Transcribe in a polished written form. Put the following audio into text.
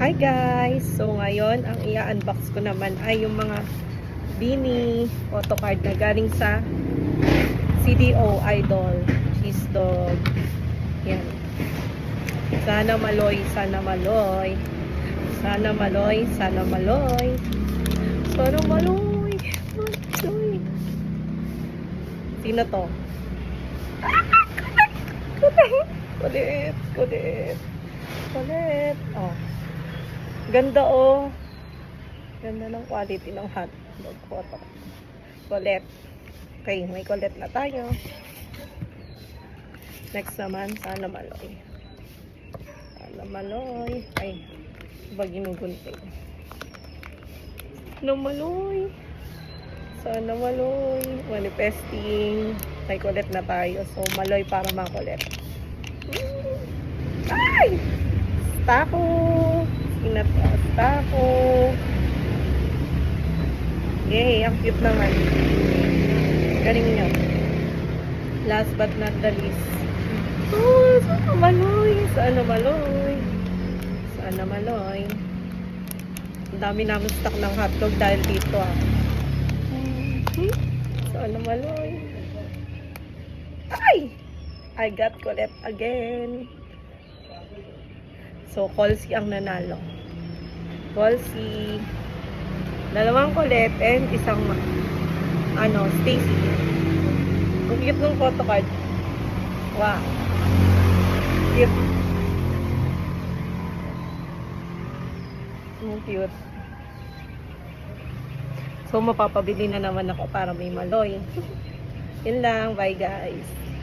Hi guys! So ngayon, ang i-unbox ko naman ay yung mga Beanie photocard na galing sa CDO Idol Cheese Dog. Yan. Sana maloy, sana maloy. Sana maloy, sana maloy. Sana maloy. Maloy. Sino to? Kulit. Kulit. Kulit. Oh. Ganda oh. Ganda ng quality ng hotdog photo. Colette. Okay, may Colette na tayo. Next naman, sana maloy. Sana maloy. Ay, ba ginugunting? Sana maloy. Sana maloy. Manifesting. May Colette na tayo. So, maloy para makulit. Ay! Stako! Inatasta ko. Yay, ang cute naman. Galing nyo. Last but not the least. Oh, sana maloy. Sana maloy. Sana maloy. Ang dami namin stock ng hotdog dahil dito ah. Sana maloy. Ay! I got Colette again. So, Colsy ang nanalo. Colsy. Dalawang Colette and isang Stacy. Ang cute ng photocard. Wow. Cute. Ang cute. So, mapapabili na naman ako para may maloy. Yun lang. Bye guys.